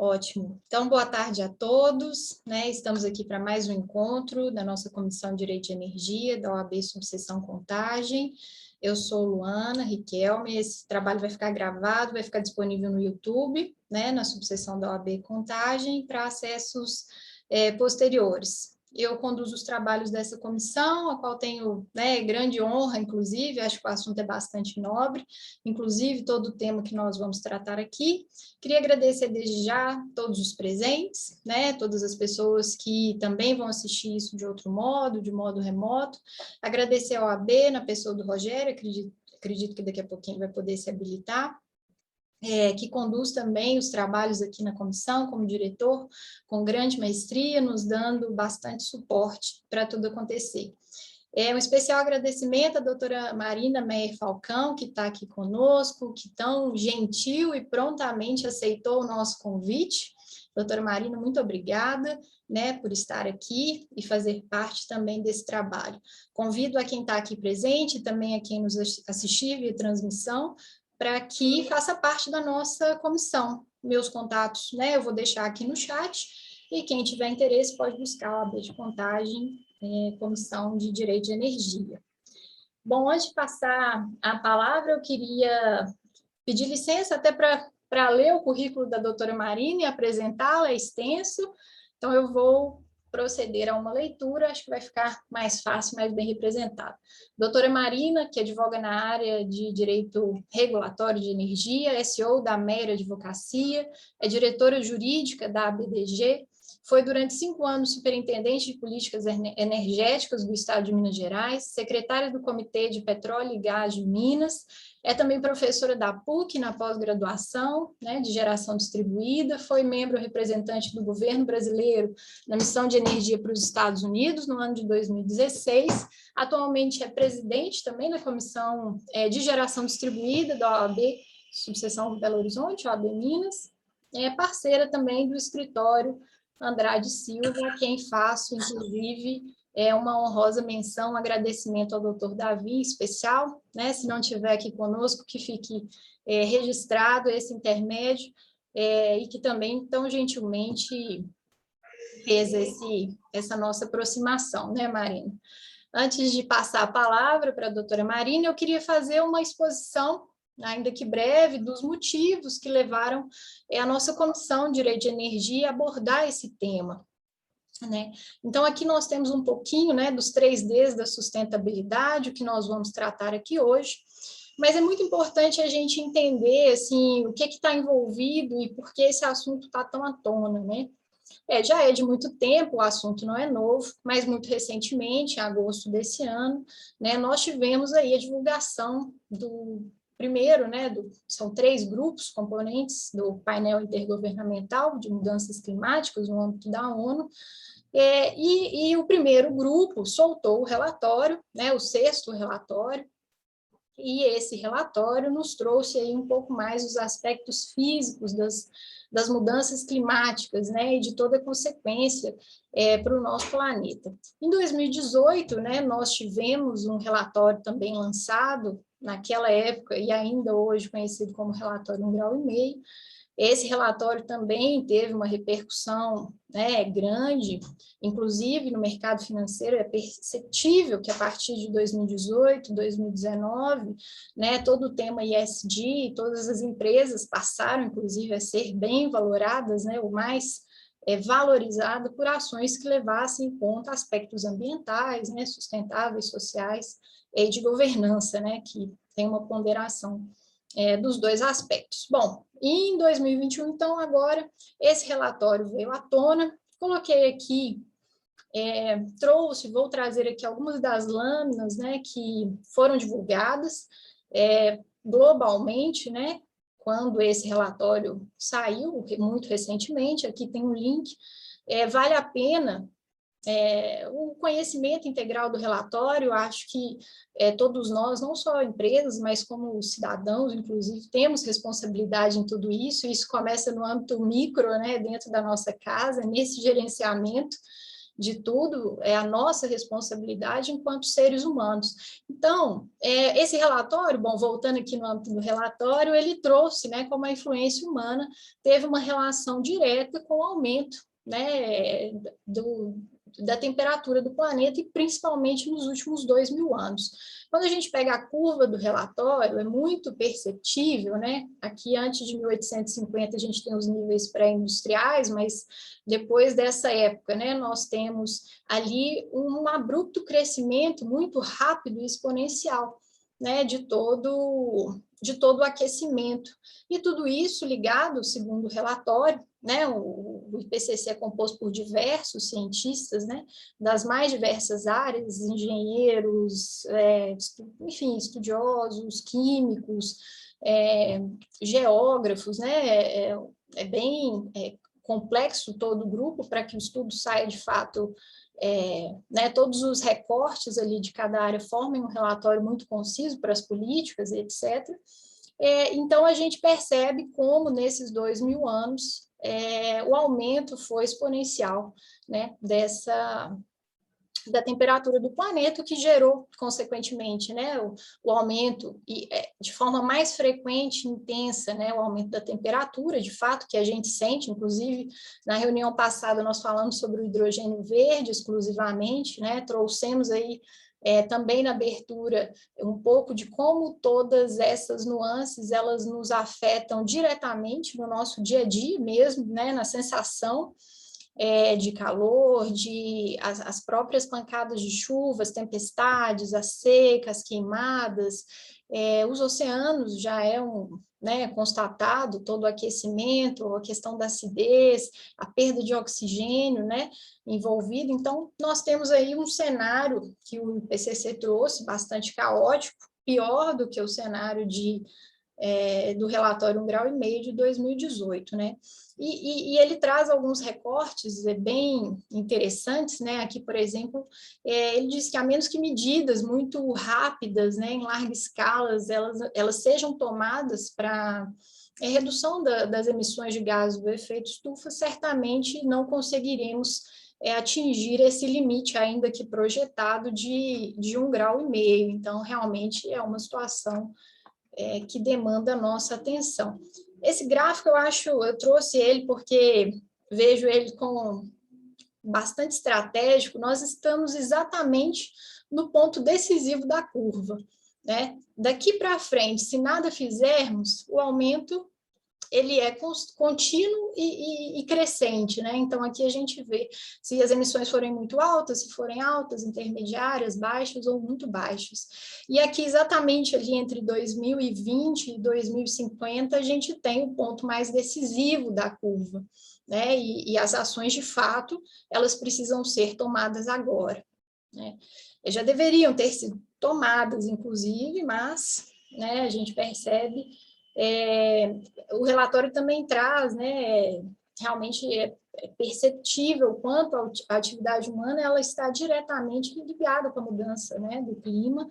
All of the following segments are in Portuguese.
Ótimo. Então, boa tarde a todos, né? Estamos aqui para mais um encontro da nossa Comissão de Direito de Energia, da OAB Subseção Contagem. Eu sou Luana Riquelme, esse trabalho vai ficar gravado, vai ficar disponível no YouTube, né, na subseção da OAB Contagem, para acessos posteriores. Eu conduzo os trabalhos dessa comissão, a qual tenho, né, grande honra, inclusive, acho que o assunto é bastante nobre, inclusive todo o tema que nós vamos tratar aqui. Queria agradecer desde já todos os presentes, né, todas as pessoas que também vão assistir isso de modo remoto. Agradecer ao AB, na pessoa do Rogério, acredito que daqui a pouquinho vai poder se habilitar. Que conduz também os trabalhos aqui na comissão, como diretor, com grande maestria, nos dando bastante suporte para tudo acontecer. Um especial agradecimento à doutora Marina Meyer Falcão, que está aqui conosco, que tão gentil e prontamente aceitou o nosso convite. Doutora Marina, muito obrigada, né, por estar aqui e fazer parte também desse trabalho. Convido a quem está aqui presente e também a quem nos assistir via transmissão, para que faça parte da nossa comissão. Meus contatos, né, eu vou deixar aqui no chat, e quem tiver interesse pode buscar a OAB de Contagem, Comissão de Direito de Energia. Bom, antes de passar a palavra, eu queria pedir licença até para ler o currículo da doutora Marina e apresentá-la, é extenso, então eu vou proceder a uma leitura, acho que vai ficar mais fácil, mais bem representado. Doutora Marina, que advoga na área de Direito Regulatório de Energia, é CEO da Meyer Advocacia, é diretora jurídica da ABDG, foi durante 5 anos superintendente de políticas energéticas do Estado de Minas Gerais, secretária do Comitê de Petróleo e Gás de Minas, é também professora da PUC na pós-graduação, né, de geração distribuída, foi membro representante do governo brasileiro na missão de energia para os Estados Unidos no ano de 2016, atualmente é presidente também da comissão de geração distribuída da OAB, subseção Belo Horizonte, OAB Minas, é parceira também do escritório Andrade Silva, a quem faço, inclusive, uma honrosa menção, um agradecimento ao doutor Davi, em especial, né, se não estiver aqui conosco, que fique registrado esse intermédio, e que também tão gentilmente fez essa nossa aproximação, né, Marina? Antes de passar a palavra para a doutora Marina, eu queria fazer uma exposição, ainda que breve, dos motivos que levaram a nossa Comissão de Direito de Energia a abordar esse tema, né? Então, aqui nós temos um pouquinho, né, dos 3Ds da sustentabilidade, o que nós vamos tratar aqui hoje, mas é muito importante a gente entender, assim, o que está envolvido e por que esse assunto está tão à tona, né? Já é de muito tempo, o assunto não é novo, mas muito recentemente, em agosto desse ano, né, nós tivemos aí a divulgação do primeiro, né, são 3 grupos componentes do painel intergovernamental de mudanças climáticas no âmbito da ONU, e o primeiro grupo soltou o relatório, né, o 6º relatório, e esse relatório nos trouxe aí um pouco mais os aspectos físicos das mudanças climáticas, né, e de toda a consequência para o nosso planeta. Em 2018, né, nós tivemos um relatório também lançado, naquela época, e ainda hoje conhecido como relatório 1,5 grau. Esse relatório também teve uma repercussão, né, grande, inclusive no mercado financeiro. É perceptível que a partir de 2018, 2019, né, todo o tema ESG, todas as empresas passaram, inclusive, a ser bem valoradas, né, o mais valorizado por ações que levassem em conta aspectos ambientais, né, sustentáveis, sociais e de governança, né, que tem uma ponderação dos 2 aspectos. Bom, em 2021, então, agora, esse relatório veio à tona, coloquei aqui, vou trazer aqui algumas das lâminas, né, que foram divulgadas globalmente, né, quando esse relatório saiu, muito recentemente. Aqui tem um link, vale a pena o conhecimento integral do relatório. Acho que todos nós, não só empresas, mas como cidadãos, inclusive, temos responsabilidade em tudo isso. Isso começa no âmbito micro, né, dentro da nossa casa, nesse gerenciamento, de tudo, é a nossa responsabilidade enquanto seres humanos. Então, esse relatório, bom, voltando aqui no âmbito do relatório, ele trouxe, né, como a influência humana teve uma relação direta com o aumento, né, da temperatura do planeta, e principalmente nos últimos 2.000 anos. Quando a gente pega a curva do relatório, é muito perceptível, né? Aqui, antes de 1850, a gente tem os níveis pré-industriais, mas depois dessa época, né, nós temos ali um abrupto crescimento muito rápido e exponencial, né, de todo o aquecimento. E tudo isso ligado, segundo o relatório, né, o IPCC é composto por diversos cientistas, né, das mais diversas áreas, engenheiros, enfim, estudiosos, químicos, geógrafos, né, bem complexo todo o grupo para que o estudo saia de fato, né, todos os recortes ali de cada área formem um relatório muito conciso para as políticas, etc. Então, a gente percebe como, nesses 2.000 anos, o aumento foi exponencial, né, da temperatura do planeta, o que gerou, consequentemente, né, o aumento, de forma mais frequente e intensa, né, o aumento da temperatura, de fato, que a gente sente, inclusive, na reunião passada nós falamos sobre o hidrogênio verde exclusivamente, né, trouxemos aí também na abertura um pouco de como todas essas nuances elas nos afetam diretamente no nosso dia a dia mesmo, né, na sensação de calor, as próprias pancadas de chuva, as tempestades, as secas, as queimadas, os oceanos já né, constatado todo o aquecimento, a questão da acidez, a perda de oxigênio, né, envolvido. Então, nós temos aí um cenário que o IPCC trouxe, bastante caótico, pior do que o cenário do relatório 1,5 grau de 2018, né? E ele traz alguns recortes bem interessantes, né? Aqui, por exemplo, ele diz que a menos que medidas muito rápidas, né, em larga escala, elas sejam tomadas para redução das emissões de gases do efeito estufa, certamente não conseguiremos atingir esse limite, ainda que projetado, de 1,5 grau. Então, realmente é uma situação que demanda a nossa atenção. Esse gráfico, eu trouxe ele porque vejo ele como bastante estratégico. Nós estamos exatamente no ponto decisivo da curva, né? Daqui para frente, se nada fizermos, o aumento ele é contínuo e crescente, né? Então, aqui a gente vê se as emissões forem muito altas, se forem altas, intermediárias, baixas ou muito baixas. E aqui, exatamente ali entre 2020 e 2050, a gente tem o ponto mais decisivo da curva, né? E as ações, de fato, elas precisam ser tomadas agora, né? Já deveriam ter sido tomadas, inclusive, mas, né, a gente percebe o relatório também traz, né, realmente é perceptível quanto a atividade humana ela está diretamente ligada com a mudança, né, do clima,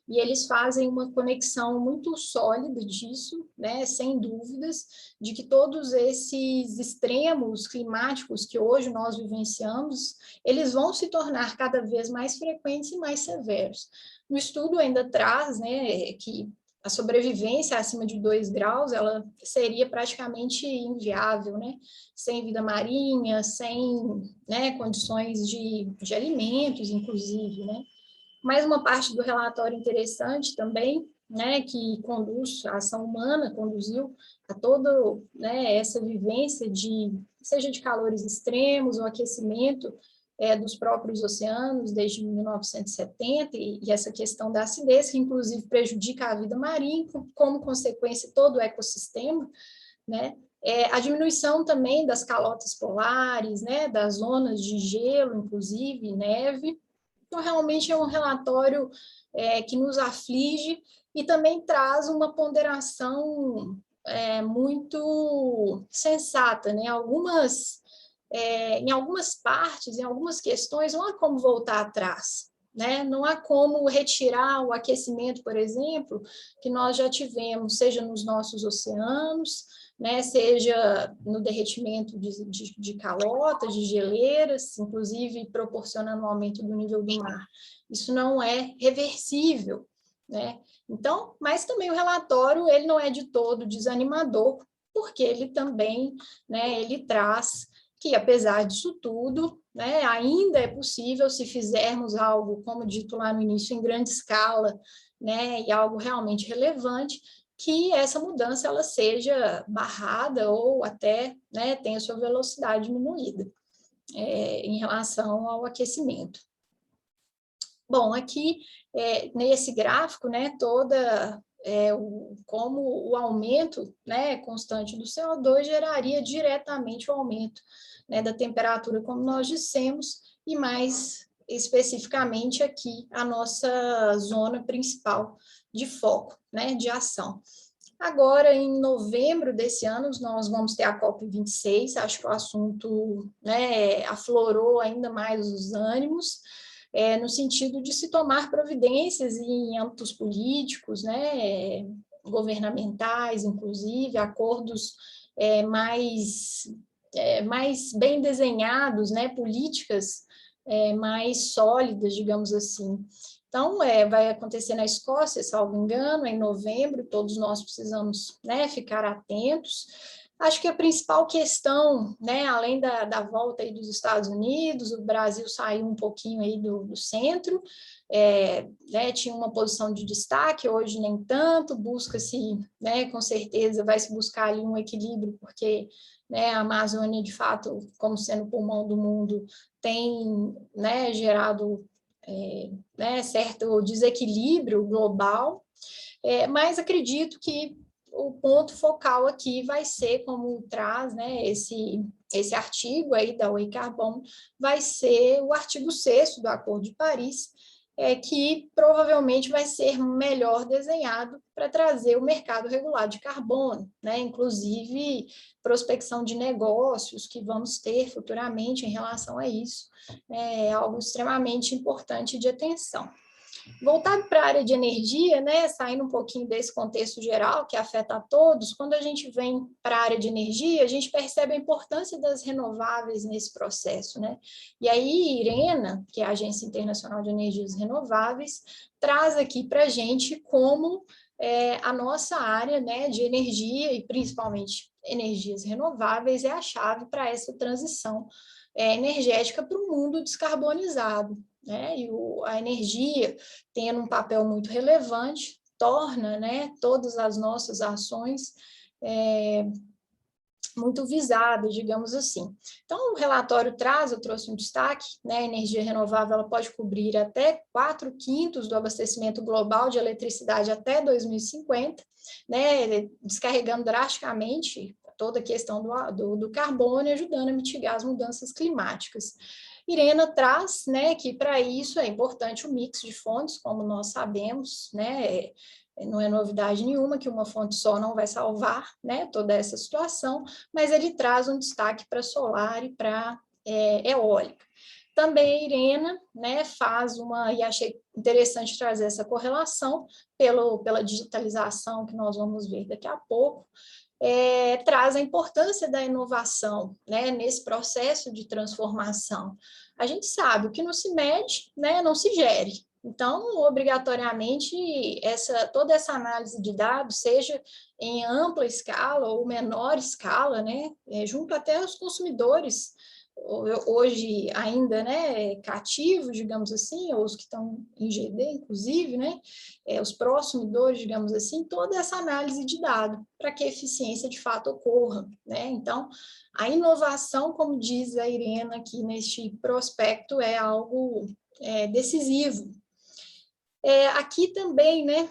e eles fazem uma conexão muito sólida disso, né, sem dúvidas, de que todos esses extremos climáticos que hoje nós vivenciamos, eles vão se tornar cada vez mais frequentes e mais severos. O estudo ainda traz, né, que a sobrevivência acima de 2 graus, ela seria praticamente inviável, né? Sem vida marinha, sem, né, condições de alimentos, inclusive, né? Mais uma parte do relatório interessante também, né, que a ação humana conduziu a toda, né, essa vivência seja de calores extremos ou aquecimento dos próprios oceanos desde 1970, e essa questão da acidez, que inclusive prejudica a vida marinha, como consequência todo o ecossistema, né? A diminuição também das calotas polares, né, das zonas de gelo, inclusive neve. Então, realmente é um relatório que nos aflige e também traz uma ponderação muito sensata, né? Em algumas partes, em algumas questões, não há como voltar atrás, né? Não há como retirar o aquecimento, por exemplo, que nós já tivemos, seja nos nossos oceanos, né, seja no derretimento de calotas, de geleiras, inclusive proporcionando o aumento do nível do mar. Isso não é reversível, né? Então, mas também o relatório ele não é de todo desanimador, porque ele também, né, ele traz que, apesar disso tudo, né, ainda é possível, se fizermos algo, como dito lá no início, em grande escala, né, e algo realmente relevante, que essa mudança ela seja barrada ou até, né, tenha sua velocidade diminuída em relação ao aquecimento. Bom, aqui nesse gráfico, né, como o aumento, né, constante do CO2 geraria diretamente o aumento, né, da temperatura, como nós dissemos, e mais especificamente aqui a nossa zona principal de foco, né, de ação. Agora, em novembro desse ano, nós vamos ter a COP26, acho que o assunto, né, aflorou ainda mais os ânimos, no sentido de se tomar providências em âmbitos políticos, né, governamentais, inclusive, acordos mais bem desenhados, né, políticas mais sólidas, digamos assim. Então, vai acontecer na Escócia, salvo engano, em novembro, todos nós precisamos, né, ficar atentos. Acho que a principal questão, né, além da volta aí dos Estados Unidos, o Brasil saiu um pouquinho aí do centro, né, tinha uma posição de destaque, hoje nem tanto, busca-se, né, com certeza vai se buscar ali um equilíbrio, porque, né, a Amazônia, de fato, como sendo o pulmão do mundo, tem, né, gerado né, certo desequilíbrio global, mas acredito que o ponto focal aqui vai ser, como traz, né, esse artigo aí da Way Carbon, vai ser o artigo 6º do Acordo de Paris, que provavelmente vai ser melhor desenhado para trazer o mercado regulado de carbono, né? Inclusive prospecção de negócios que vamos ter futuramente em relação a isso, é algo extremamente importante de atenção. Voltado para a área de energia, né, saindo um pouquinho desse contexto geral que afeta a todos, quando a gente vem para a área de energia, a gente percebe a importância das renováveis nesse processo, né? E aí, IRENA, que é a Agência Internacional de Energias Renováveis, traz aqui para a gente como a nossa área, né, de energia e principalmente energias renováveis é a chave para essa transição energética para um mundo descarbonizado, né? E a energia, tendo um papel muito relevante, torna, né, todas as nossas ações muito visadas, digamos assim. Então, o relatório traz, eu trouxe um destaque, né, a energia renovável ela pode cobrir até 4/5 do abastecimento global de eletricidade até 2050, né, descarregando drasticamente toda a questão do carbono e ajudando a mitigar as mudanças climáticas. IRENA traz, né, que para isso é importante o mix de fontes, como nós sabemos, né, não é novidade nenhuma que uma fonte só não vai salvar, né, toda essa situação, mas ele traz um destaque para solar e para eólica. Também a IRENA, né, faz e achei interessante trazer essa correlação pela digitalização que nós vamos ver daqui a pouco, traz a importância da inovação, né, nesse processo de transformação. A gente sabe, o que não se mede, né, não se gere. Então, obrigatoriamente, toda essa análise de dados, seja em ampla escala ou menor escala, né, junto até aos consumidores, hoje ainda, né, cativos, digamos assim, ou os que estão em GD, inclusive, né, os prosumidores, digamos assim, toda essa análise de dado para que a eficiência de fato ocorra, né? Então, a inovação, como diz a Irena aqui neste prospecto, é algo decisivo. Aqui também, né,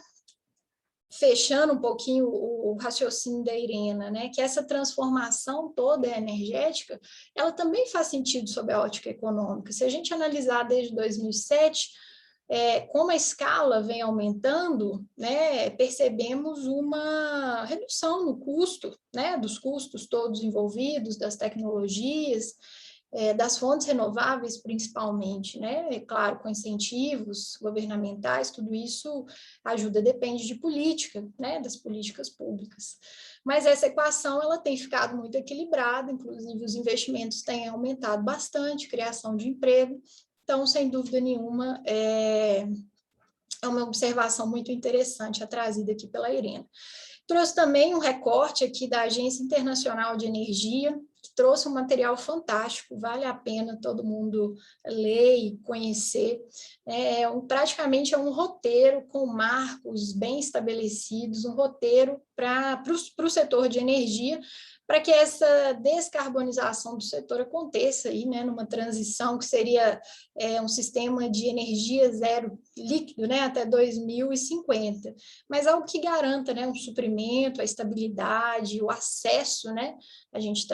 fechando um pouquinho o raciocínio da Irena, né, que essa transformação toda energética, ela também faz sentido sob a ótica econômica. Se a gente analisar desde 2007, como a escala vem aumentando, né, percebemos uma redução no custo, né, dos custos todos envolvidos, das tecnologias, das fontes renováveis, principalmente, né? É claro, com incentivos governamentais, tudo isso ajuda, depende de política, né? Das políticas públicas. Mas essa equação, ela tem ficado muito equilibrada, inclusive os investimentos têm aumentado bastante, criação de emprego, então, sem dúvida nenhuma, é uma observação muito interessante a trazida aqui pela Irena. Trouxe também um recorte aqui da Agência Internacional de Energia, que trouxe um material fantástico, vale a pena todo mundo ler e conhecer. Praticamente é um roteiro com marcos bem estabelecidos, um roteiro para o setor de energia, para que essa descarbonização do setor aconteça aí, né, numa transição que seria um sistema de energia zero líquido, né, até 2050, mas algo que garanta, né, um suprimento, a estabilidade, o acesso, né, a gente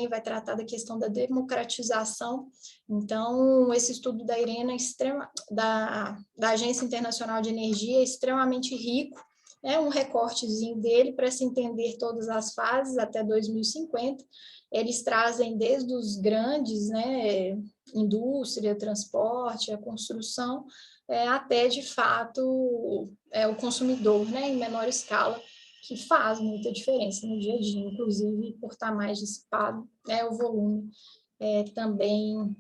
vai tratar da questão da democratização. Então, esse estudo da Irena, da Agência Internacional de Energia, é extremamente rico, um recortezinho dele para se entender todas as fases até 2050. Eles trazem desde os grandes, né, indústria, transporte, a construção, até, de fato, o consumidor, né, em menor escala, que faz muita diferença no dia a dia, inclusive por estar mais dissipado, né, o volume também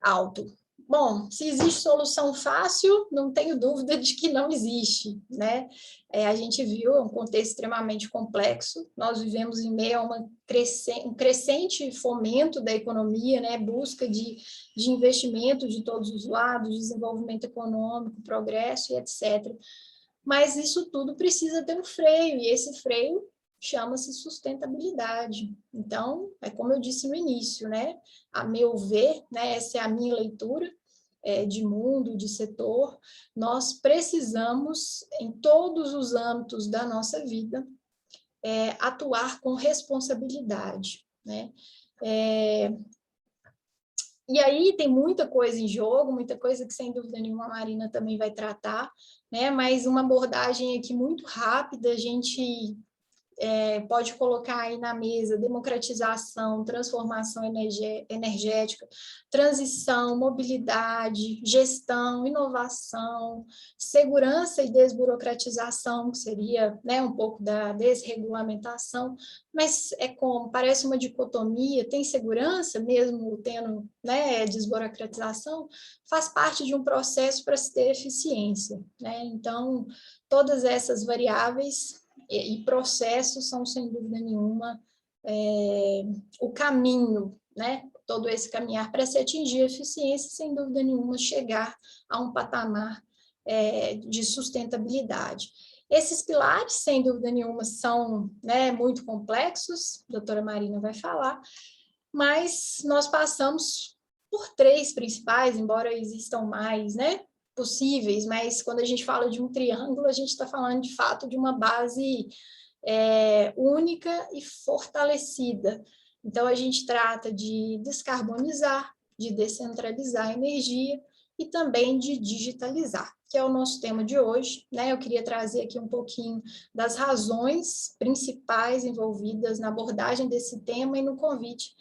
alto. Bom, se existe solução fácil, não tenho dúvida de que não existe, né? A gente viu, é um contexto extremamente complexo, nós vivemos em meio a um crescente fomento da economia, né? Busca de investimento de todos os lados, desenvolvimento econômico, progresso e etc. Mas isso tudo precisa ter um freio, e esse freio chama-se sustentabilidade. Então, é como eu disse no início, né? A meu ver, né, essa é a minha leitura de mundo, de setor, nós precisamos, em todos os âmbitos da nossa vida, atuar com responsabilidade, né? E aí tem muita coisa em jogo, muita coisa que, sem dúvida nenhuma, a Marina também vai tratar, né? Mas uma abordagem aqui muito rápida, a gente pode colocar aí na mesa democratização, transformação energética, transição, mobilidade, gestão, inovação, segurança e desburocratização, que seria, né, um pouco da desregulamentação, mas parece uma dicotomia, tem segurança mesmo tendo, né, desburocratização, faz parte de um processo para se ter eficiência, né? Então, todas essas variáveis e processos são, sem dúvida nenhuma, o caminho, né? Todo esse caminhar para se atingir a eficiência, sem dúvida nenhuma, chegar a um patamar de sustentabilidade. Esses pilares, sem dúvida nenhuma, são, né, muito complexos, a doutora Marina vai falar, mas nós passamos por 3 principais, embora existam mais, né, possíveis, mas quando a gente fala de um triângulo, a gente está falando, de fato, de uma base única e fortalecida. Então, a gente trata de descarbonizar, de descentralizar a energia e também de digitalizar, que é o nosso tema de hoje, né? Eu queria trazer aqui um pouquinho das razões principais envolvidas na abordagem desse tema e no convite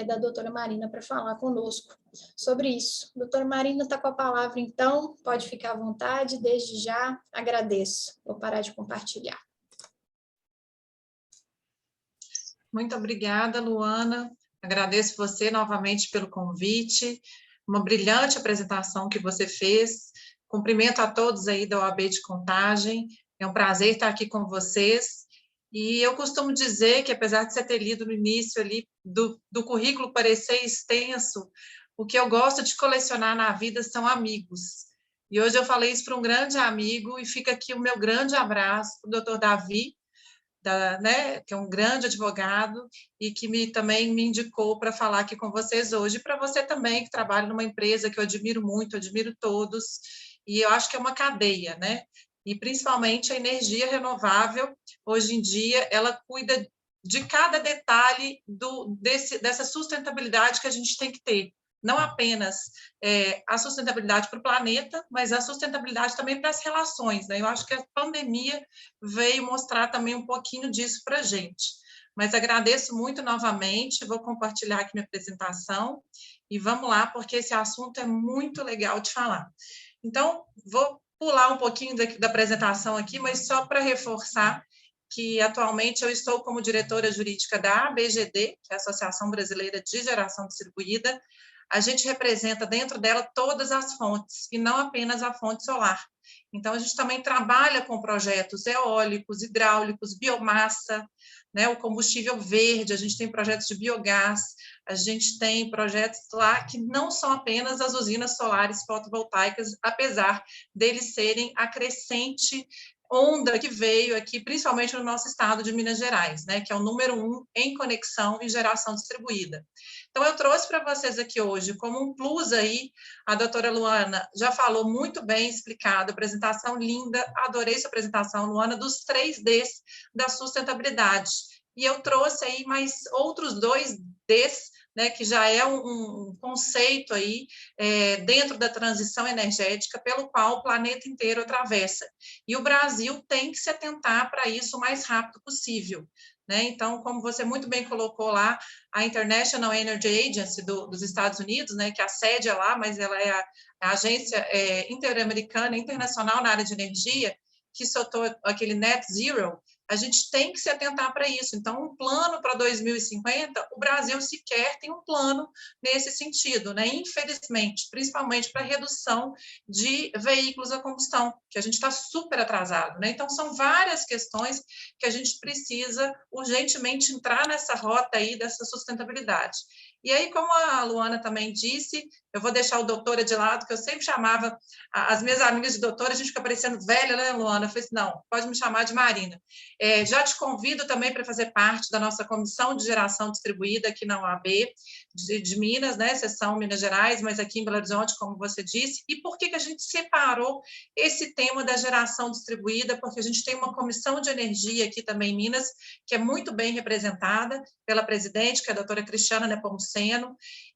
da doutora Marina para falar conosco sobre isso. Doutora Marina está com a palavra, então, pode ficar à vontade, desde já agradeço. Vou parar de compartilhar. Muito obrigada, Luana. Agradeço você novamente pelo convite, uma brilhante apresentação que você fez. Cumprimento a todos aí da OAB de Contagem, é um prazer estar aqui com vocês. E eu costumo dizer que, apesar de você ter lido no início ali do currículo parecer extenso, o que eu gosto de colecionar na vida são amigos. E hoje eu falei isso para um grande amigo, e fica aqui o meu grande abraço para o doutor Davi, né, que é um grande advogado e que também me indicou para falar aqui com vocês hoje, para você também, que trabalha numa empresa que eu admiro muito, admiro todos, e eu acho que é uma cadeia, né? E principalmente a energia renovável, hoje em dia, ela cuida de cada detalhe dessa sustentabilidade que a gente tem que ter. Não apenas a sustentabilidade para o planeta, mas a sustentabilidade também para as relações, né? Eu acho que a pandemia veio mostrar também um pouquinho disso para a gente. mas agradeço muito novamente, vou compartilhar aqui minha apresentação e vamos lá, porque esse assunto é muito legal de falar. Então, vou pular um pouquinho da apresentação aqui, mas só para reforçar que atualmente eu estou como diretora jurídica da ABGD, que é a Associação Brasileira de Geração Distribuída. A gente representa dentro dela todas as fontes, e não apenas a fonte solar. Então, a gente também trabalha com projetos eólicos, hidráulicos, biomassa, né, o combustível verde, a gente tem projetos de biogás, a gente tem projetos lá que não são apenas as usinas solares fotovoltaicas, apesar deles serem a crescente onda que veio aqui, principalmente no nosso estado de Minas Gerais, né, que é o número 1 em conexão e geração distribuída. Então, eu trouxe para vocês aqui hoje, como um plus aí, a doutora Luana já falou muito bem explicado, apresentação linda, adorei sua apresentação, Luana, dos 3Ds da sustentabilidade. E eu trouxe aí mais outros 2Ds, né, que já é um conceito aí dentro da transição energética pelo qual o planeta inteiro atravessa. E o Brasil tem que se atentar para isso o mais rápido possível. Né? Então, como você muito bem colocou lá, a International Energy Agency dos Estados Unidos, né, que a sede é lá, mas ela é a agência interamericana, internacional na área de energia, que soltou aquele Net Zero, a gente tem que se atentar para isso. Então, um plano para 2050, o Brasil sequer tem um plano nesse sentido, né? Infelizmente, principalmente para redução de veículos a combustão, que a gente está super atrasado, né? Então, são várias questões que a gente precisa urgentemente entrar nessa rota aí dessa sustentabilidade. E aí, como a Luana também disse, eu vou deixar o doutora de lado, que eu sempre chamava as minhas amigas de doutora, a gente fica parecendo velha, né, Luana? Eu falei assim, não, pode me chamar de Marina. Já te convido também para fazer parte da nossa comissão de geração distribuída aqui na UAB de Minas, né, seção Minas Gerais, mas aqui em Belo Horizonte, como você disse. E por que a gente separou esse tema da geração distribuída? Porque a gente tem uma comissão de energia aqui também em Minas, que é muito bem representada pela presidente, que é a doutora Cristiana Nepomuceno,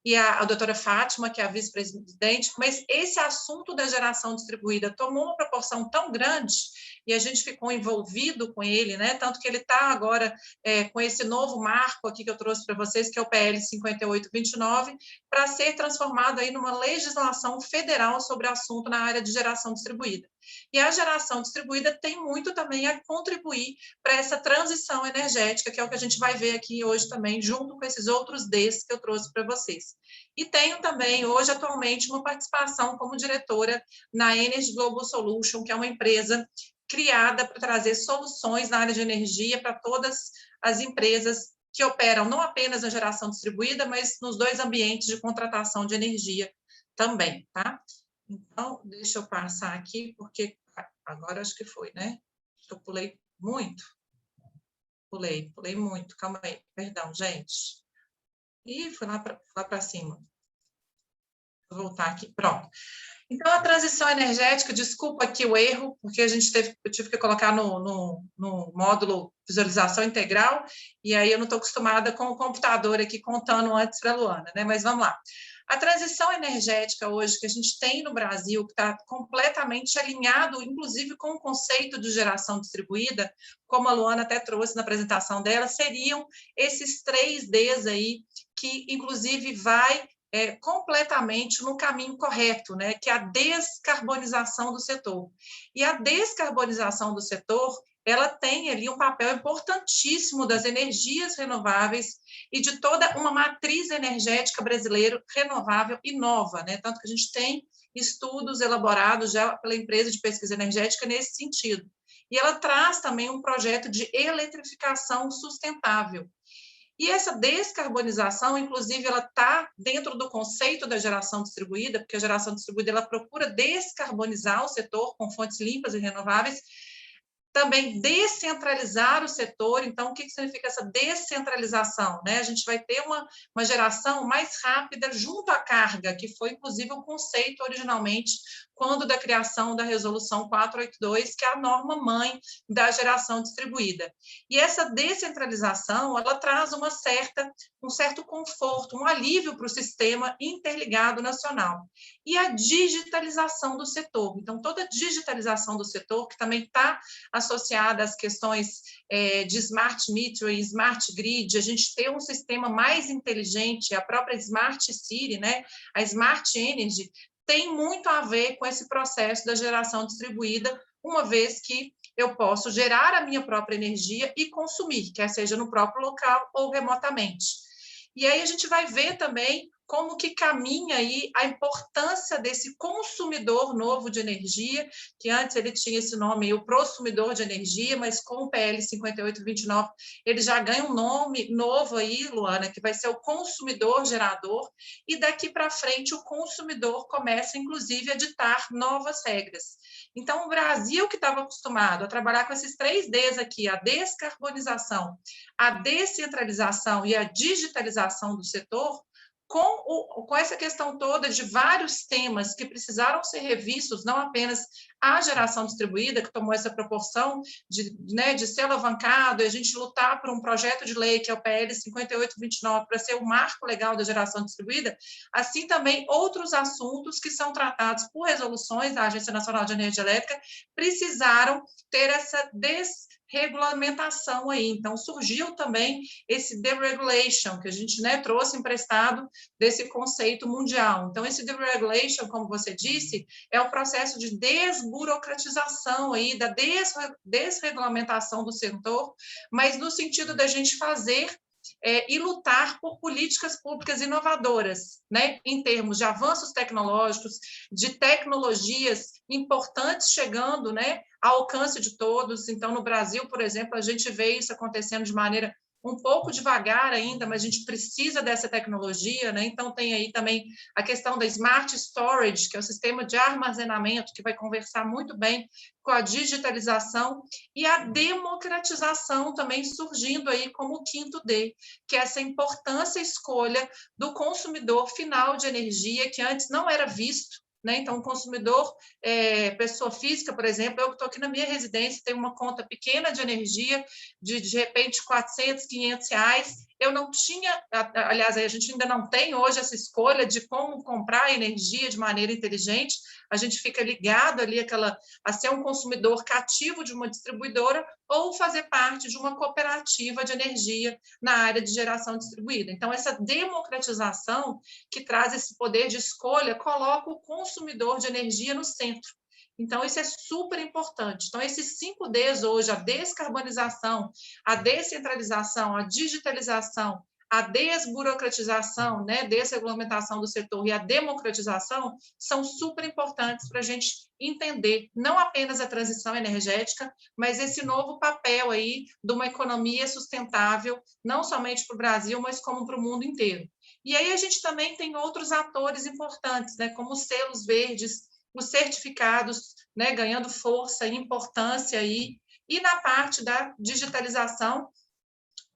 e a doutora Fátima, que é a vice-presidente, mas esse assunto da geração distribuída tomou uma proporção tão grande e a gente ficou envolvido com ele, né? Tanto que ele está agora com esse novo marco aqui que eu trouxe para vocês, que é o PL 5829, para ser transformado aí numa legislação federal sobre o assunto na área de geração distribuída. E a geração distribuída tem muito também a contribuir para essa transição energética, que é o que a gente vai ver aqui hoje também, junto com esses outros Ds que eu trouxe para vocês. E tenho também, hoje, atualmente, uma participação como diretora na Energy Global Solution, que é uma empresa criada para trazer soluções na área de energia para todas as empresas que operam não apenas na geração distribuída, mas nos dois ambientes de contratação de energia também, tá? Então, deixa eu passar aqui, porque agora acho que foi, né? Eu pulei muito. Pulei muito. Calma aí, perdão, gente. E fui lá para cima. Vou voltar aqui, pronto. Então, a transição energética, desculpa aqui o erro, porque eu tive que colocar no módulo visualização integral, e aí eu não estou acostumada com o computador aqui contando antes para a Luana, né? Mas vamos lá. A transição energética hoje que a gente tem no Brasil, que está completamente alinhado, inclusive com o conceito de geração distribuída, como a Luana até trouxe na apresentação dela, seriam esses 3Ds aí, que inclusive vai completamente no caminho correto, né, que é a descarbonização do setor. E a descarbonização do setor, ela tem ali um papel importantíssimo das energias renováveis e de toda uma matriz energética brasileira renovável e nova, né? Tanto que a gente tem estudos elaborados já pela empresa de pesquisa energética nesse sentido. E ela traz também um projeto de eletrificação sustentável. E essa descarbonização, inclusive, ela está dentro do conceito da geração distribuída, porque a geração distribuída ela procura descarbonizar o setor com fontes limpas e renováveis, também descentralizar o setor. Então, o que significa essa descentralização? Né? A gente vai ter uma geração mais rápida junto à carga, que foi, inclusive, o conceito originalmente quando da criação da Resolução 482, que é a norma mãe da geração distribuída. E essa descentralização, ela traz um certo conforto, um alívio para o sistema interligado nacional. E a digitalização do setor. Então, toda a digitalização do setor, que também está associada às questões de smart metering, smart grid, a gente ter um sistema mais inteligente, a própria smart city, né? A smart energy, tem muito a ver com esse processo da geração distribuída, uma vez que eu posso gerar a minha própria energia e consumir, quer seja no próprio local ou remotamente. E aí a gente vai ver também como que caminha aí a importância desse consumidor novo de energia, que antes ele tinha esse nome, o prosumidor de energia, mas com o PL 5829, ele já ganha um nome novo aí, Luana, que vai ser o consumidor gerador, e daqui para frente o consumidor começa, inclusive, a ditar novas regras. Então, o Brasil, que estava acostumado a trabalhar com esses 3 Ds aqui, a descarbonização, a descentralização e a digitalização do setor, com essa questão toda de vários temas que precisaram ser revistos, não apenas a geração distribuída, que tomou essa proporção de ser alavancado e a gente lutar por um projeto de lei, que é o PL 5829, para ser o marco legal da geração distribuída, assim também outros assuntos que são tratados por resoluções da Agência Nacional de Energia Elétrica precisaram ter essa desregulamentação aí. Então, surgiu também esse deregulation, que a gente trouxe emprestado desse conceito mundial. Então, esse deregulation, como você disse, é o processo de desburocratização aí, da desregulamentação do setor, mas no sentido da gente fazer e lutar por políticas públicas inovadoras, né, em termos de avanços tecnológicos, de tecnologias importantes chegando, né, ao alcance de todos. Então, no Brasil, por exemplo, a gente vê isso acontecendo de maneira um pouco devagar ainda, mas a gente precisa dessa tecnologia, né? Então, tem aí também a questão da Smart Storage, que é o sistema de armazenamento, que vai conversar muito bem com a digitalização, e a democratização também surgindo aí como o 5º D, que é essa importância e escolha do consumidor final de energia, que antes não era visto, né? Então, o consumidor, pessoa física, por exemplo, eu que estou aqui na minha residência, tenho uma conta pequena de energia, de repente, R$400, R$500, eu não tinha, aliás, a gente ainda não tem hoje essa escolha de como comprar energia de maneira inteligente, a gente fica ligado ali a ser um consumidor cativo de uma distribuidora ou fazer parte de uma cooperativa de energia na área de geração distribuída. Então, essa democratização que traz esse poder de escolha coloca o consumidor de energia no centro. Então, isso é super importante. Então, esses 5 Ds hoje, a descarbonização, a descentralização, a digitalização, a desburocratização, né, desregulamentação do setor e a democratização são super importantes para a gente entender não apenas a transição energética, mas esse novo papel aí de uma economia sustentável, não somente para o Brasil, mas como para o mundo inteiro. E aí a gente também tem outros atores importantes, né, como os selos verdes, os certificados, né, ganhando força e importância aí, e na parte da digitalização,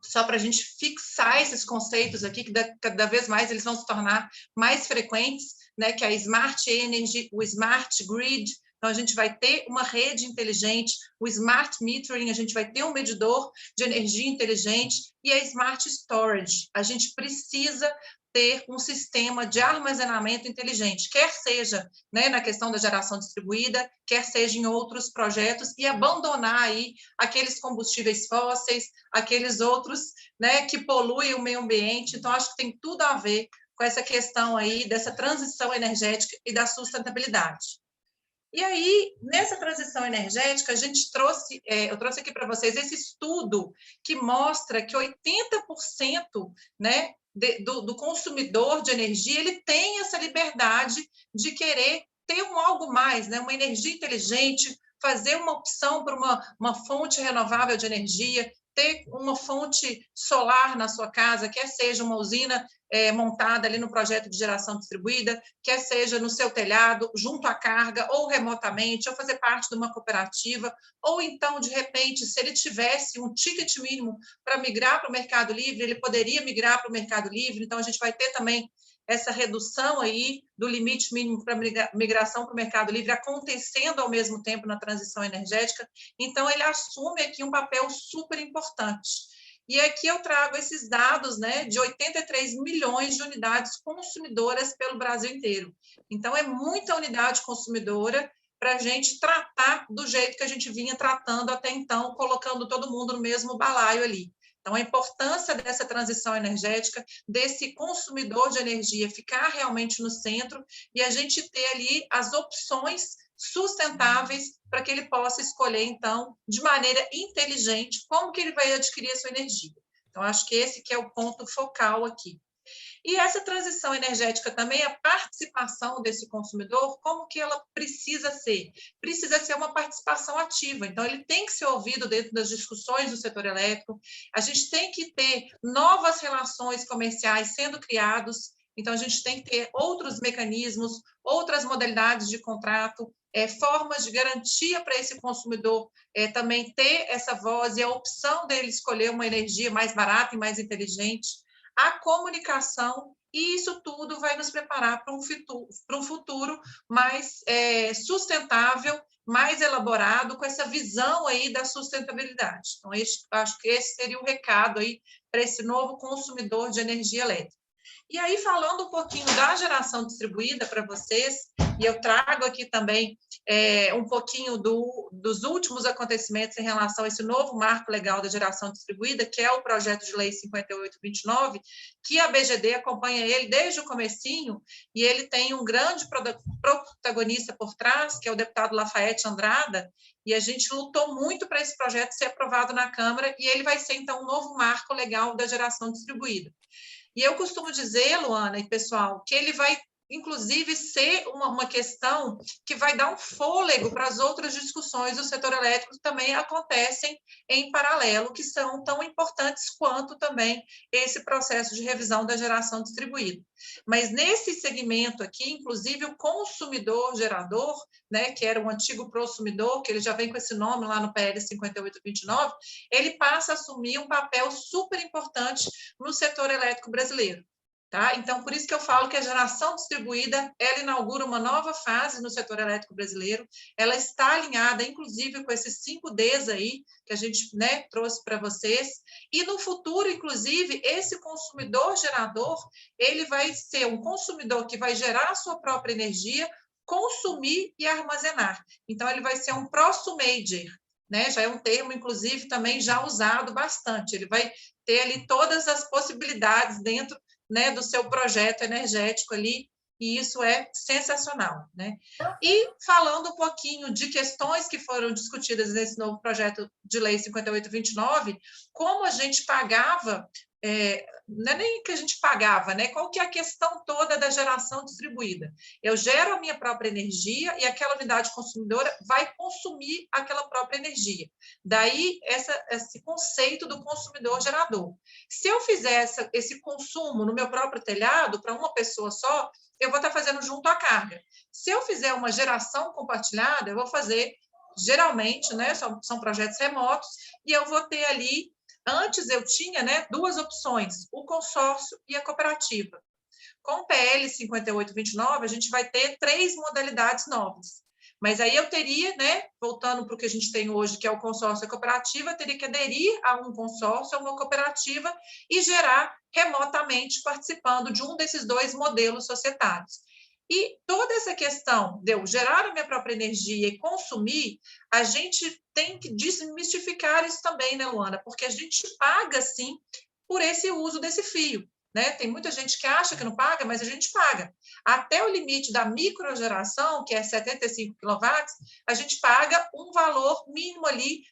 só para a gente fixar esses conceitos aqui, que cada vez mais eles vão se tornar mais frequentes, né, que é a Smart Energy, o Smart Grid. Então, a gente vai ter uma rede inteligente, o Smart Metering, a gente vai ter um medidor de energia inteligente, e a Smart Storage. A gente precisa ter um sistema de armazenamento inteligente, quer seja, né, na questão da geração distribuída, quer seja em outros projetos, e abandonar aí aqueles combustíveis fósseis, aqueles outros, né, que poluem o meio ambiente. Então, acho que tem tudo a ver com essa questão aí dessa transição energética e da sustentabilidade. E aí, nessa transição energética, eu trouxe aqui para vocês esse estudo que mostra que 80%, né, do consumidor de energia, ele tem essa liberdade de querer ter algo mais, né, uma energia inteligente, fazer uma opção por uma fonte renovável de energia, ter uma fonte solar na sua casa, quer seja uma usina montada ali no projeto de geração distribuída, quer seja no seu telhado, junto à carga, ou remotamente, ou fazer parte de uma cooperativa, ou então, de repente, se ele tivesse um ticket mínimo para migrar para o Mercado Livre, ele poderia migrar para o Mercado Livre. Então, a gente vai ter também essa redução aí do limite mínimo para migração para o Mercado Livre acontecendo ao mesmo tempo na transição energética. Então, ele assume aqui um papel super importante. E aqui eu trago esses dados, né, de 83 milhões de unidades consumidoras pelo Brasil inteiro. Então, é muita unidade consumidora para a gente tratar do jeito que a gente vinha tratando até então, colocando todo mundo no mesmo balaio ali. Então, a importância dessa transição energética, desse consumidor de energia ficar realmente no centro e a gente ter ali as opções sustentáveis para que ele possa escolher, então, de maneira inteligente, como que ele vai adquirir a sua energia. Então, acho que esse que é o ponto focal aqui. E essa transição energética também, a participação desse consumidor, como que ela precisa ser? Precisa ser uma participação ativa. Então, ele tem que ser ouvido dentro das discussões do setor elétrico. A gente tem que ter novas relações comerciais sendo criados. Então, a gente tem que ter outros mecanismos, outras modalidades de contrato, formas de garantia para esse consumidor também ter essa voz e a opção dele escolher uma energia mais barata e mais inteligente. A comunicação, e isso tudo vai nos preparar para um futuro mais sustentável, mais elaborado, com essa visão aí da sustentabilidade. Então, acho que esse seria o recado aí para esse novo consumidor de energia elétrica. E aí, falando um pouquinho da geração distribuída para vocês, e eu trago aqui também um pouquinho dos últimos acontecimentos em relação a esse novo marco legal da geração distribuída, que é o projeto de lei 5829, que a BGD acompanha ele desde o comecinho, e ele tem um grande protagonista por trás, que é o deputado Lafayette Andrada, e a gente lutou muito para esse projeto ser aprovado na Câmara, e ele vai ser, então, um novo marco legal da geração distribuída. E eu costumo dizer, Luana e pessoal, que ele vai, inclusive, ser uma questão que vai dar um fôlego para as outras discussões do setor elétrico que também acontecem em paralelo, que são tão importantes quanto também esse processo de revisão da geração distribuída. Mas nesse segmento aqui, inclusive, o consumidor gerador, né, que era um antigo prosumidor, que ele já vem com esse nome lá no PL 5829, ele passa a assumir um papel super importante no setor elétrico brasileiro. Tá? Então, por isso que eu falo que a geração distribuída, ela inaugura uma nova fase no setor elétrico brasileiro, ela está alinhada, inclusive, com esses 5 Ds aí, que a gente, né, trouxe para vocês, e no futuro, inclusive, esse consumidor gerador, ele vai ser um consumidor que vai gerar a sua própria energia, consumir e armazenar. Então, ele vai ser um prosumer, né? Já é um termo, inclusive, também já usado bastante, ele vai ter ali todas as possibilidades dentro, né, do seu projeto energético ali, e isso é sensacional, né? E falando um pouquinho de questões que foram discutidas nesse novo projeto de lei 5829, como a gente pagava, não é nem que a gente pagava, né? Qual que é a questão toda da geração distribuída? Eu gero a minha própria energia e aquela unidade consumidora vai consumir aquela própria energia. Daí, esse conceito do consumidor gerador. Se eu fizer esse consumo no meu próprio telhado, para uma pessoa só, eu vou estar fazendo junto à carga. Se eu fizer uma geração compartilhada, eu vou fazer, geralmente, né, são projetos remotos, e eu vou ter ali, antes eu tinha, né, 2 opções, o consórcio e a cooperativa. Com o PL 5829, a gente vai ter 3 modalidades novas. Mas aí eu teria, né, voltando para o que a gente tem hoje, que é o consórcio e a cooperativa, eu teria que aderir a um consórcio, a uma cooperativa e gerar remotamente, participando de um desses 2 modelos societários. E toda essa questão de eu gerar a minha própria energia e consumir, a gente tem que desmistificar isso também, né, Luana? Porque a gente paga, sim, por esse uso desse fio. Né? Tem muita gente que acha que não paga, mas a gente paga. Até o limite da microgeração, que é 75 kW, a gente paga um valor mínimo ali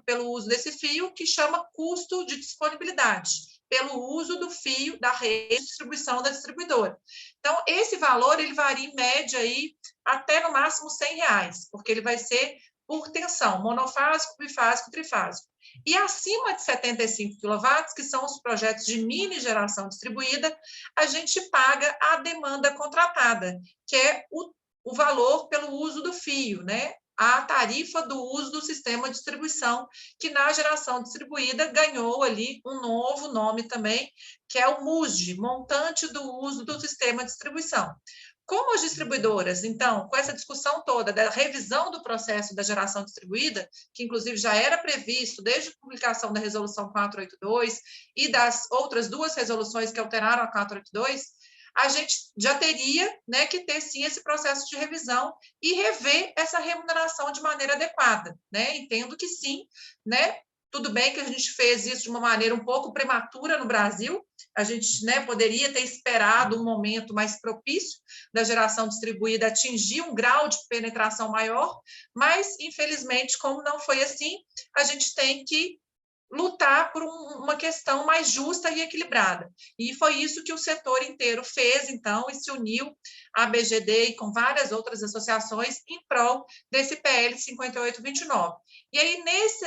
pelo uso desse fio, que chama custo de disponibilidade, pelo uso do fio da rede de distribuição da distribuidora. Então, esse valor ele varia em média aí, até no máximo R$100, porque ele vai ser por tensão, monofásico, bifásico, trifásico. E acima de 75 kW, que são os projetos de mini geração distribuída, a gente paga a demanda contratada, que é o valor pelo uso do fio, né? a tarifa do uso do sistema de distribuição, que na geração distribuída ganhou ali um novo nome também, que é o MUSD, montante do uso do sistema de distribuição. Como as distribuidoras, então, com essa discussão toda da revisão do processo da geração distribuída, que inclusive já era previsto desde a publicação da resolução 482 e das outras duas resoluções que alteraram a 482, a gente já teria, né, que ter, sim, esse processo de revisão e rever essa remuneração de maneira adequada, né? Entendo que sim, né? Tudo bem que a gente fez isso de uma maneira um pouco prematura no Brasil, a gente, né, poderia ter esperado um momento mais propício da geração distribuída atingir um grau de penetração maior, mas, infelizmente, como não foi assim, a gente tem que lutar por uma questão mais justa e equilibrada. E foi isso que o setor inteiro fez, então, e se uniu à BGD e com várias outras associações em prol desse PL 5829. E aí,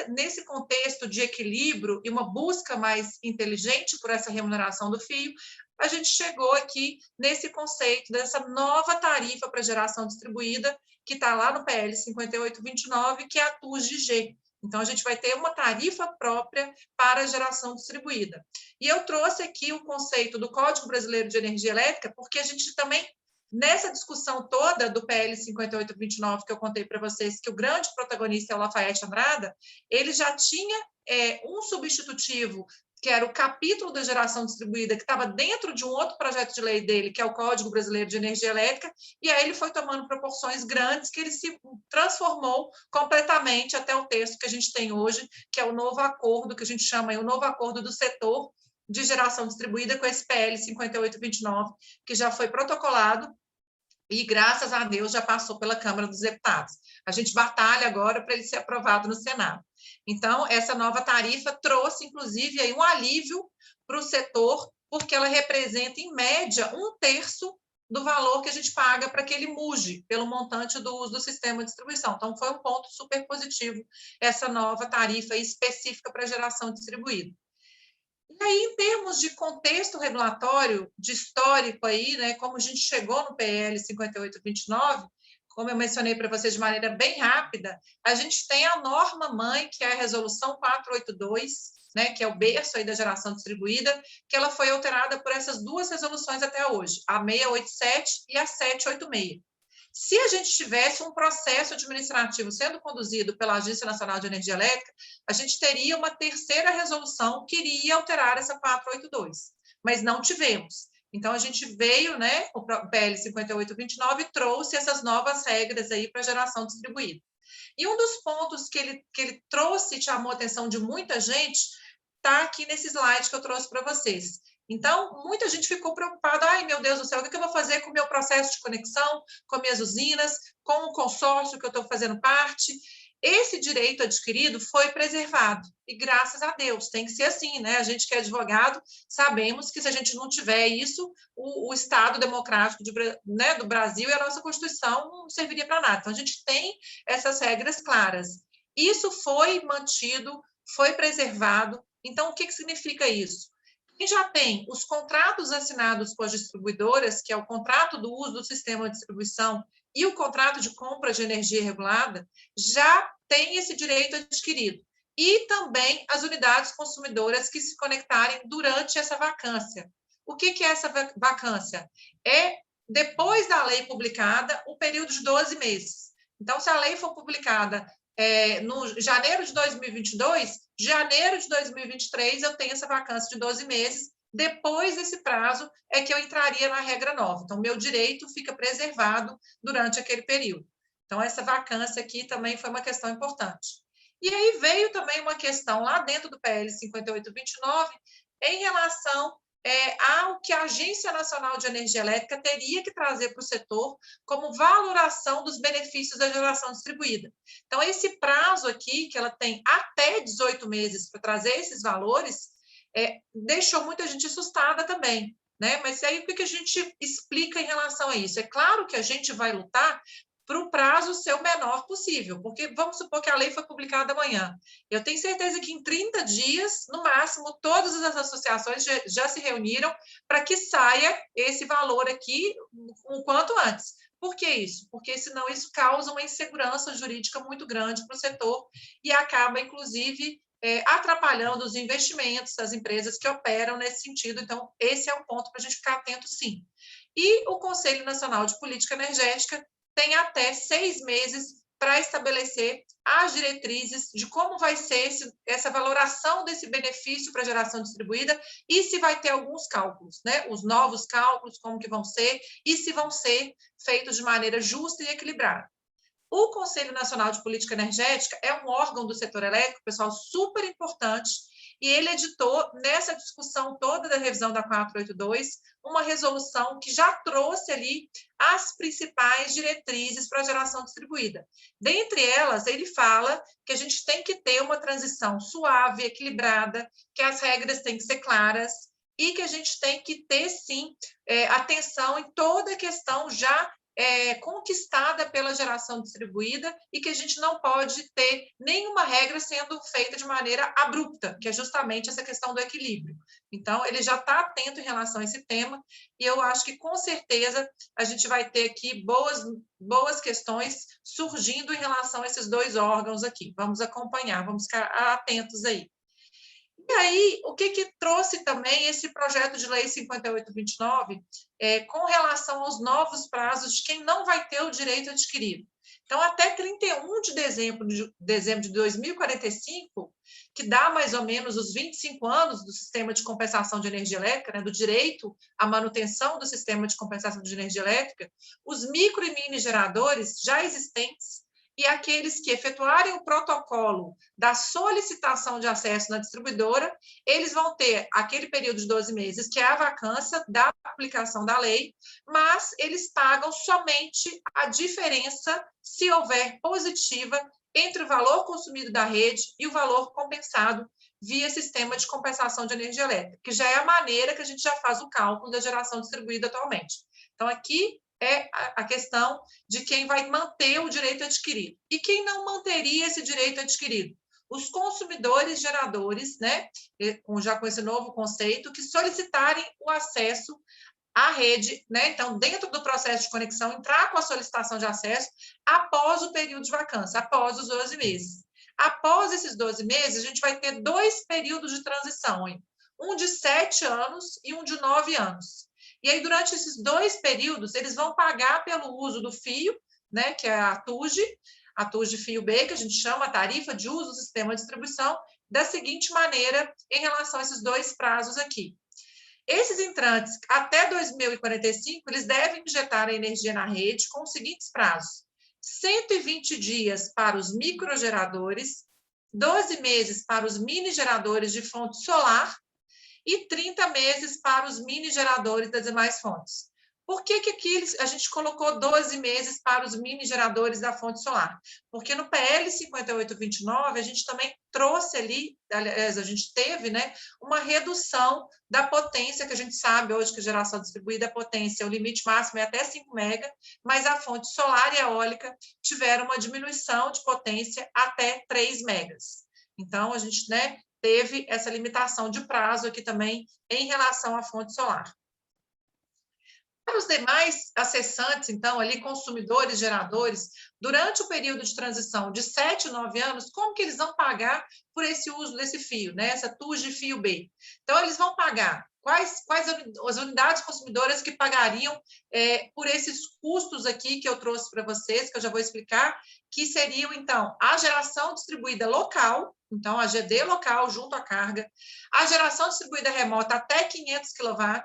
nesse contexto de equilíbrio e uma busca mais inteligente por essa remuneração do fio, a gente chegou aqui nesse conceito dessa nova tarifa para geração distribuída, que está lá no PL 5829, que é a TUSG. Então, a gente vai ter uma tarifa própria para a geração distribuída. E eu trouxe aqui o conceito do Código Brasileiro de Energia Elétrica, porque a gente também, nessa discussão toda do PL 5829, que eu contei para vocês, que o grande protagonista é o Lafayette Andrada, ele já tinha um substitutivo, que era o capítulo da geração distribuída, que estava dentro de um outro projeto de lei dele, que é o Código Brasileiro de Energia Elétrica, e aí ele foi tomando proporções grandes, que ele se transformou completamente até o texto que a gente tem hoje, que é o novo acordo, que a gente chama aí, o novo acordo do setor de geração distribuída com esse PL 5829, que já foi protocolado e, graças a Deus, já passou pela Câmara dos Deputados. A gente batalha agora para ele ser aprovado no Senado. Então, essa nova tarifa trouxe, inclusive, aí um alívio para o setor, porque ela representa, em média, 1/3 do valor que a gente paga para aquele MUGE, pelo montante do uso do sistema de distribuição. Então, foi um ponto super positivo, essa nova tarifa específica para geração distribuída. E aí, em termos de contexto regulatório, de histórico aí, né, como a gente chegou no PL 5829, como eu mencionei para vocês de maneira bem rápida, a gente tem a norma-mãe, que é a Resolução 482, né, que é o berço aí da geração distribuída, que ela foi alterada por essas duas resoluções até hoje, a 687 e a 786. Se a gente tivesse um processo administrativo sendo conduzido pela Agência Nacional de Energia Elétrica, a gente teria uma terceira resolução que iria alterar essa 482, mas não tivemos. Então, a gente veio, né, o PL 5829 trouxe essas novas regras aí para a geração distribuída. E um dos pontos que ele trouxe e chamou a atenção de muita gente está aqui nesse slide que eu trouxe para vocês. Então, muita gente ficou preocupada, ai, meu Deus do céu, o que eu vou fazer com o meu processo de conexão, com minhas usinas, com o consórcio que eu estou fazendo parte? Esse direito adquirido foi preservado, e graças a Deus, tem que ser assim, né? A gente que é advogado, sabemos que se a gente não tiver isso, o Estado democrático né, do Brasil e a nossa Constituição não serviria para nada. Então, a gente tem essas regras claras. Isso foi mantido, foi preservado. Então, o que significa isso? Quem já tem os contratos assinados com as distribuidoras, que é o contrato do uso do sistema de distribuição e o contrato de compra de energia regulada, já tem esse direito adquirido. E também as unidades consumidoras que se conectarem durante essa vacância. O que é essa vacância? É, depois da lei publicada, o período de 12 meses. Então, se a lei for publicada no janeiro de 2022, janeiro de 2023, eu tenho essa vacância de 12 meses. Depois desse prazo é que eu entraria na regra nova. Então, meu direito fica preservado durante aquele período. Então, essa vacância aqui também foi uma questão importante. E aí veio também uma questão lá dentro do PL 5829 em relação ao que a Agência Nacional de Energia Elétrica teria que trazer para o setor como valoração dos benefícios da geração distribuída. Então, esse prazo aqui, que ela tem até 18 meses para trazer esses valores, deixou muita gente assustada também, né? Mas aí o que a gente explica em relação a isso? É claro que a gente vai lutar para o prazo ser o menor possível, porque vamos supor que a lei foi publicada amanhã. Eu tenho certeza que em 30 dias, no máximo, todas as associações já se reuniram para que saia esse valor aqui o quanto antes. Por que isso? Porque senão isso causa uma insegurança jurídica muito grande para o setor e acaba, inclusive, atrapalhando os investimentos das empresas que operam nesse sentido. Então, esse é um ponto para a gente ficar atento, sim. E o Conselho Nacional de Política Energética tem até 6 meses para estabelecer as diretrizes de como vai ser essa valoração desse benefício para a geração distribuída e se vai ter alguns cálculos, né? Os novos cálculos, como que vão ser e se vão ser feitos de maneira justa e equilibrada. O Conselho Nacional de Política Energética é um órgão do setor elétrico, pessoal, super importante, e ele editou, nessa discussão toda da revisão da 482, uma resolução que já trouxe ali as principais diretrizes para a geração distribuída. Dentre elas, ele fala que a gente tem que ter uma transição suave, equilibrada, que as regras têm que ser claras, e que a gente tem que ter, sim, atenção em toda a questão já conquistada pela geração distribuída e que a gente não pode ter nenhuma regra sendo feita de maneira abrupta, que é justamente essa questão do equilíbrio. Então, ele já está atento em relação a esse tema e eu acho que, com certeza, a gente vai ter aqui boas questões surgindo em relação a esses dois órgãos aqui. Vamos acompanhar, vamos ficar atentos aí. E aí, o que trouxe também esse projeto de lei 5829 com relação aos novos prazos de quem não vai ter o direito adquirido? Então, até 31 de dezembro de 2045, que dá mais ou menos os 25 anos do sistema de compensação de energia elétrica, né, do direito à manutenção do sistema de compensação de energia elétrica, os micro e mini geradores já existentes e aqueles que efetuarem o protocolo da solicitação de acesso na distribuidora, eles vão ter aquele período de 12 meses, que é a vacância da aplicação da lei, mas eles pagam somente a diferença, se houver positiva, entre o valor consumido da rede e o valor compensado via sistema de compensação de energia elétrica, que já é a maneira que a gente já faz o cálculo da geração distribuída atualmente. Então, aqui é a questão de quem vai manter o direito adquirido. E quem não manteria esse direito adquirido? Os consumidores geradores, né, já com esse novo conceito, que solicitarem o acesso à rede, né? Então, dentro do processo de conexão, entrar com a solicitação de acesso após o período de vacância, após os 12 meses. Após esses 12 meses, a gente vai ter 2 períodos de transição, hein? Um de 7 anos e um de 9 anos. E aí, durante esses 2 períodos, eles vão pagar pelo uso do fio, né, que é a TUG fio B, que a gente chama a tarifa de uso do sistema de distribuição, da seguinte maneira em relação a esses 2 prazos aqui. Esses entrantes, até 2045, eles devem injetar a energia na rede com os seguintes prazos: 120 dias para os microgeradores, 12 meses para os mini geradores de fonte solar e 30 meses para os mini geradores das demais fontes. Por que aqui a gente colocou 12 meses para os mini geradores da fonte solar? Porque no PL 5829 a gente também trouxe ali, aliás, a gente teve, né, uma redução da potência, que a gente sabe hoje que a geração distribuída, a potência, o limite máximo é até 5 mega, mas a fonte solar e eólica tiveram uma diminuição de potência até 3 megas. Então, a gente, né, teve essa limitação de prazo aqui também em relação à fonte solar. Para os demais acessantes, então, ali, consumidores, geradores, durante o período de transição de 7 a 9 anos, como que eles vão pagar por esse uso desse fio, né? Essa TUG fio B? Então, eles vão pagar quais as unidades consumidoras que pagariam por esses custos aqui que eu trouxe para vocês, que eu já vou explicar, que seriam, então, a geração distribuída local, então, a GD local junto à carga, a geração distribuída remota até 500 kW,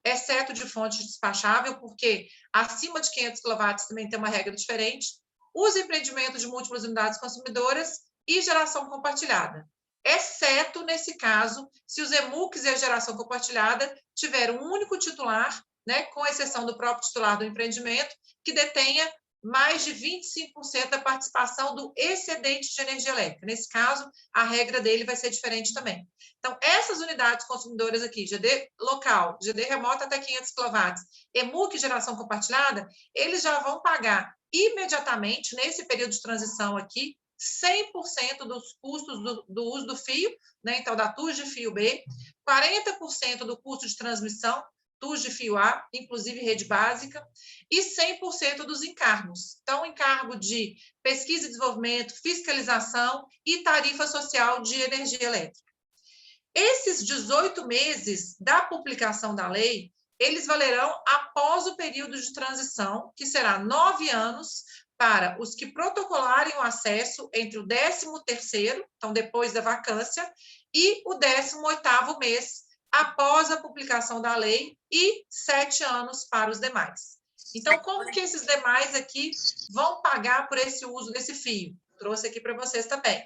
exceto de fonte despachável, porque acima de 500 kW também tem uma regra diferente, os empreendimentos de múltiplas unidades consumidoras e geração compartilhada, exceto, nesse caso, se os EMUCs e a geração compartilhada tiverem um único titular, né, com exceção do próprio titular do empreendimento, que detenha mais de 25% da participação do excedente de energia elétrica. Nesse caso, a regra dele vai ser diferente também. Então, essas unidades consumidoras aqui, GD local, GD remota até 500 kW, EMUC geração compartilhada, eles já vão pagar imediatamente, nesse período de transição aqui, 100% dos custos do uso do fio, né? Então, da TUG fio B, 40% do custo de transmissão, TUS de fio A, inclusive rede básica, e 100% dos encargos. Então, encargo de pesquisa e desenvolvimento, fiscalização e tarifa social de energia elétrica. Esses 18 meses da publicação da lei, eles valerão após o período de transição, que será 9 anos, para os que protocolarem o acesso entre o 13º, então depois da vacância, e o 18º mês, após a publicação da lei, e 7 anos para os demais. Então, como que esses demais aqui vão pagar por esse uso desse fio? Trouxe aqui para vocês também.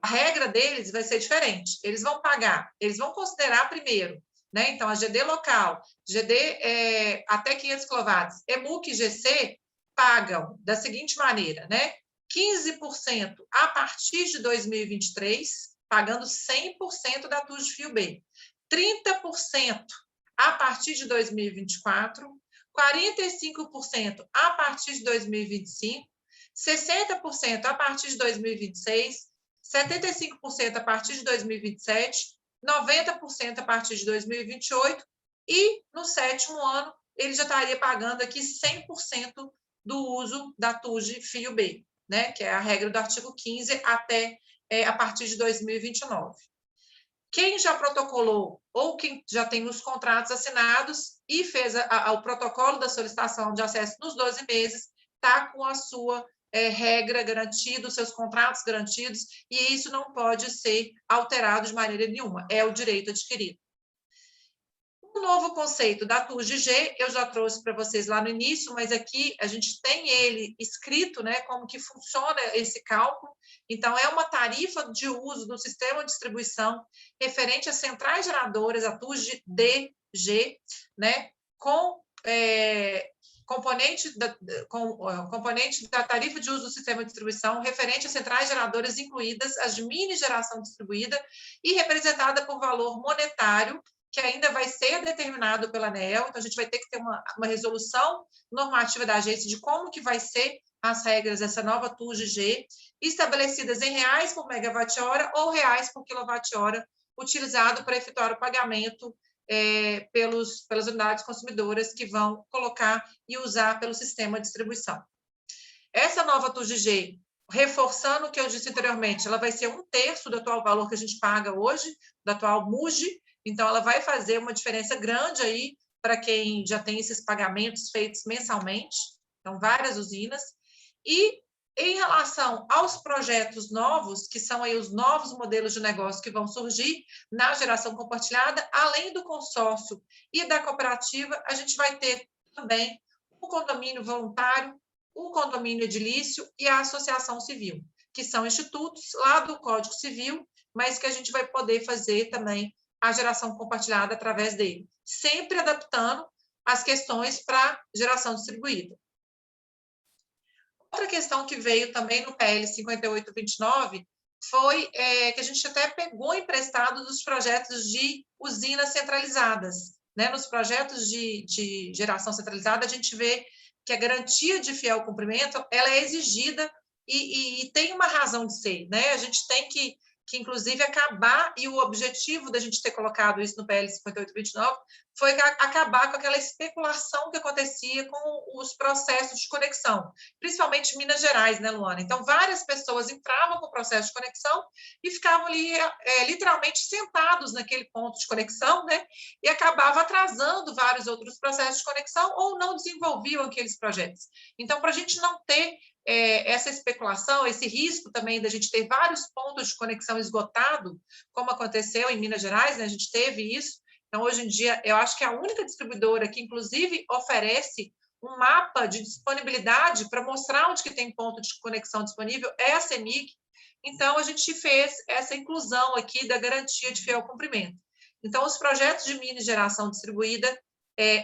A regra deles vai ser diferente. Eles vão pagar, eles vão considerar primeiro, né? Então, a GD local, GD até 500 kW, EMUC e GC pagam da seguinte maneira, né? 15% a partir de 2023, pagando 100% da TUS de fio B. 30% a partir de 2024, 45% a partir de 2025, 60% a partir de 2026, 75% a partir de 2027, 90% a partir de 2028 e, no 7º ano, ele já estaria pagando aqui 100% do uso da TUS de fio B, né? Que é a regra do artigo 15 até a partir de 2029. Quem já protocolou ou quem já tem os contratos assinados e fez o protocolo da solicitação de acesso nos 12 meses, está com a sua regra garantida, os seus contratos garantidos, e isso não pode ser alterado de maneira nenhuma, é o direito adquirido. O novo conceito da TUS de G, eu já trouxe para vocês lá no início, mas aqui a gente tem ele escrito, né, como que funciona esse cálculo. Então, é uma tarifa de uso do sistema de distribuição referente às centrais geradoras, a TUS de DG, né, com componente da tarifa de uso do sistema de distribuição referente às centrais geradoras, incluídas as de mini geração distribuída e representada por valor monetário, que ainda vai ser determinado pela ANEEL. Então, a gente vai ter que ter uma resolução normativa da agência de como que vai ser as regras dessa nova TUS de G, estabelecidas em reais por megawatt-hora ou reais por quilowatt-hora, utilizado para efetuar o pagamento pelas unidades consumidoras que vão colocar e usar pelo sistema de distribuição. Essa nova TUS de G, reforçando o que eu disse anteriormente, ela vai ser 1/3 do atual valor que a gente paga hoje, do atual MUG. Então, ela vai fazer uma diferença grande aí para quem já tem esses pagamentos feitos mensalmente, então, várias usinas. E, em relação aos projetos novos, que são aí os novos modelos de negócio que vão surgir na geração compartilhada, além do consórcio e da cooperativa, a gente vai ter também o condomínio voluntário, o condomínio edilício e a associação civil, que são institutos lá do Código Civil, mas que a gente vai poder fazer também a geração compartilhada através dele, sempre adaptando as questões para geração distribuída. Outra questão que veio também no PL 5829 foi que a gente até pegou emprestado dos projetos de usinas centralizadas, né? Nos projetos de geração centralizada, a gente vê que a garantia de fiel cumprimento ela é exigida e tem uma razão de ser, né? A gente tem que inclusive acabar, e o objetivo da gente ter colocado isso no PL 5829 foi acabar com aquela especulação que acontecia com os processos de conexão, principalmente em Minas Gerais, né, Luana? Então, várias pessoas entravam com o processo de conexão e ficavam ali literalmente sentados naquele ponto de conexão, né? E acabava atrasando vários outros processos de conexão ou não desenvolviam aqueles projetos. Então, para a gente não ter essa especulação, esse risco também da gente ter vários pontos de conexão esgotado, como aconteceu em Minas Gerais, né? A gente teve isso. Então, hoje em dia, eu acho que a única distribuidora que, inclusive, oferece um mapa de disponibilidade para mostrar onde que tem ponto de conexão disponível é a CEMIG. Então, a gente fez essa inclusão aqui da garantia de fiel cumprimento. Então, os projetos de mini geração distribuída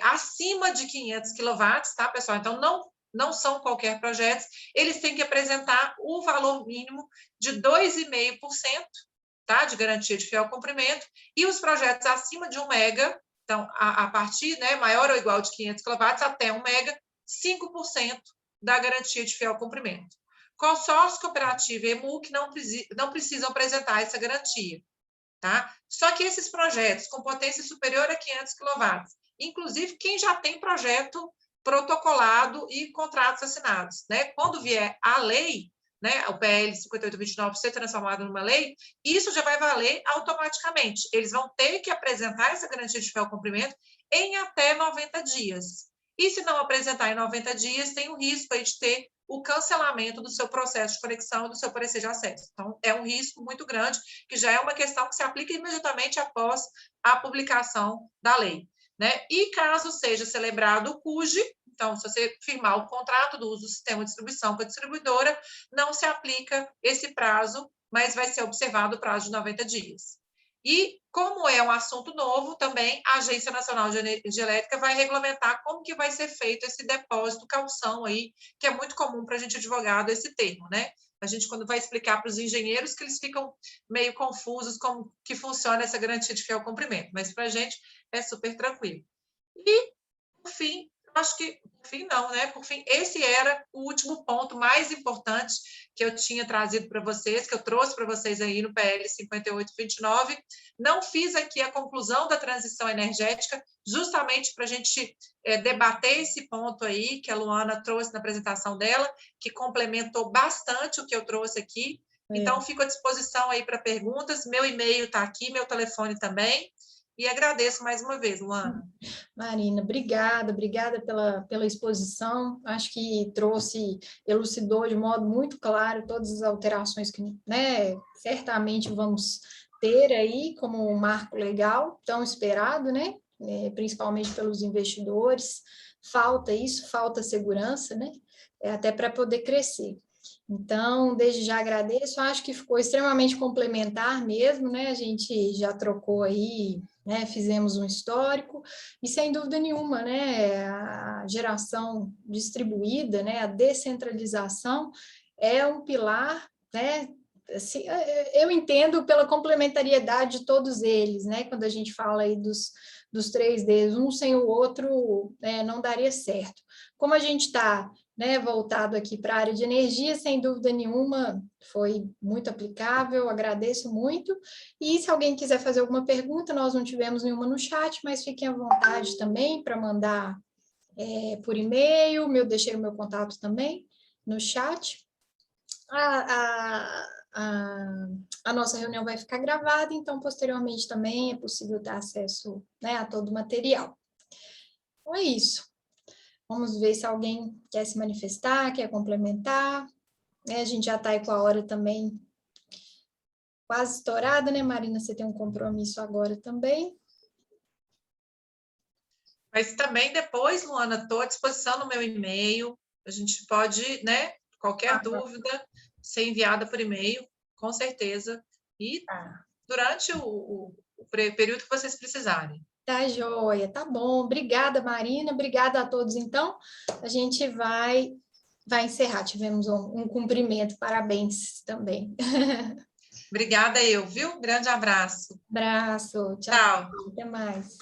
acima de 500 kW, tá, pessoal? Então, não são qualquer projeto, eles têm que apresentar o valor mínimo de 2,5%, tá, de garantia de fiel cumprimento, e os projetos acima de 1 mega, então, a partir, né, maior ou igual de 500 kW até 1 mega, 5% da garantia de fiel cumprimento. Consórcio, cooperativa e EMUC não precisam apresentar essa garantia, tá? Só que esses projetos com potência superior a 500 kW inclusive quem já tem projeto protocolado e contratos assinados, né? Quando vier a lei, né, o PL 5829 ser transformado numa lei, isso já vai valer automaticamente. Eles vão ter que apresentar essa garantia de fiel cumprimento em até 90 dias. E se não apresentar em 90 dias, tem o risco aí de ter o cancelamento do seu processo de conexão, do seu parecer de acesso. Então, é um risco muito grande, que já é uma questão que se aplica imediatamente após a publicação da lei, né? E caso seja celebrado o CUG, então, se você firmar o contrato do uso do sistema de distribuição com a distribuidora, não se aplica esse prazo, mas vai ser observado o prazo de 90 dias. E, como é um assunto novo, também a Agência Nacional de Energia Elétrica vai regulamentar como que vai ser feito esse depósito calção aí, que é muito comum para a gente advogado esse termo, né? A gente, quando vai explicar para os engenheiros, que eles ficam meio confusos como que funciona essa garantia de fiel cumprimento, mas para a gente é super tranquilo. E, por fim, acho que, por fim, não, né? Por fim, esse era o último ponto mais importante que eu tinha trazido para vocês, que eu trouxe para vocês aí no PL 5829. Não fiz aqui a conclusão da transição energética, justamente para a gente debater esse ponto aí que a Luana trouxe na apresentação dela, que complementou bastante o que eu trouxe aqui. Então, fico à disposição aí para perguntas. Meu e-mail está aqui, meu telefone também. E agradeço mais uma vez, Luana. Marina, obrigada pela exposição. Acho que elucidou de modo muito claro todas as alterações que, né, certamente vamos ter aí como um marco legal tão esperado, né, principalmente pelos investidores. Falta isso, falta segurança, né, até para poder crescer. Então, desde já agradeço, acho que ficou extremamente complementar mesmo, né, a gente já trocou aí, né, fizemos um histórico, e sem dúvida nenhuma, né, a geração distribuída, né, a descentralização é um pilar, né, assim, eu entendo pela complementariedade de todos eles, né, quando a gente fala aí dos 3Ds, um sem o outro, né, não daria certo. Como a gente está, né, voltado aqui para a área de energia, sem dúvida nenhuma, foi muito aplicável, agradeço muito. E se alguém quiser fazer alguma pergunta, nós não tivemos nenhuma no chat, mas fiquem à vontade também para mandar por e-mail, deixei o meu contato também no chat. A nossa reunião vai ficar gravada, então, posteriormente também é possível ter acesso, né, a todo o material. Então, é isso. Vamos ver se alguém quer se manifestar, quer complementar. A gente já está aí com a hora também quase estourada, né, Marina? Você tem um compromisso agora também. Mas também depois, Luana, estou à disposição no meu e-mail. A gente pode, né, qualquer dúvida, ser enviada por e-mail, com certeza. E durante o período que vocês precisarem. Tá joia, tá bom. Obrigada, Marina. Obrigada a todos, então. A gente vai encerrar. Tivemos um cumprimento. Parabéns também. Obrigada eu, viu? Grande abraço. Abraço. Tchau. Tchau. Até mais.